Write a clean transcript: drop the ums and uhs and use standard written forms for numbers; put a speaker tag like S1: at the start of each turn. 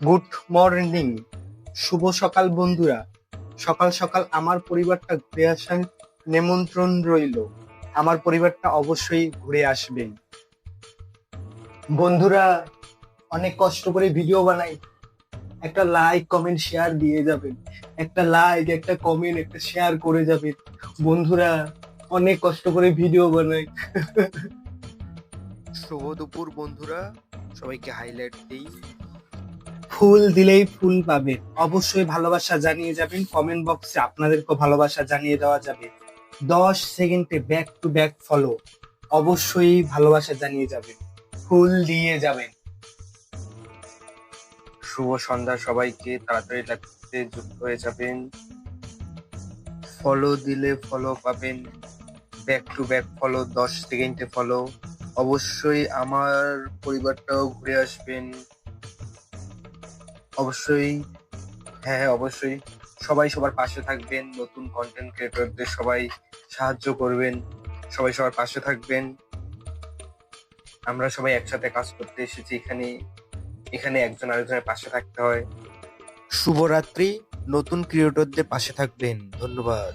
S1: Good morning, শুভ সকাল বন্ধুরা। সকাল সকাল আমার পরিবারটা ঘুরে আসার নিমন্ত্রণ রইল। আমার পরিবারটা অবশ্যই ঘুরে আসবেন। বন্ধুরা, অনেক কষ্ট করে ভিডিও বানাই, একটা লাইক কমেন্ট শেয়ার দিয়ে যাবেন। একটা লাইক, একটা কমেন্ট, একটা শেয়ার করে যাবেন বন্ধুরা। অনেক কষ্ট করে ভিডিও বানাই।
S2: শুভ দুপুর বন্ধুরা, সবাইকে হাইলাইট দেই।
S1: ফুল দিলেই ফুল পাবেন, অবশ্যই ভালোবাসা জানিয়ে যাবেন। কমেন্ট বক্সে আপনাদেরকেও ভালোবাসা জানিয়ে দেওয়া যাবে। 10 সেকেন্ডে ব্যাক টু ব্যাক ফলো, অবশ্যই ভালোবাসা জানিয়ে যাবেন, ফুল দিয়ে যাবেন।
S2: শুভ সন্ধ্যা সবাইকে, তাড়াতাড়ি লাগতে যুক্ত হয়ে যাবেন। ফলো দিলে ফলো পাবেন, ব্যাক টু ব্যাক ফলো, 10 সেকেন্ডে ফলো। অবশ্যই আমার পরিবারটাও ঘুরে আসবেন, অবশ্যই। হ্যাঁ হ্যাঁ, অবশ্যই। সবাই সবার পাশে থাকবেন, নতুন কন্টেন্ট ক্রিয়েটরদের সবাই সাহায্য করবেন, সবাই সবার পাশে থাকবেন। আমরা সবাই একসাথে কাজ করতে এসেছি এখানে, এখানে একজন আরেকজনের পাশে থাকতে হয়। শুভরাত্রি, নতুন ক্রিয়েটরদের পাশে থাকবেন। ধন্যবাদ।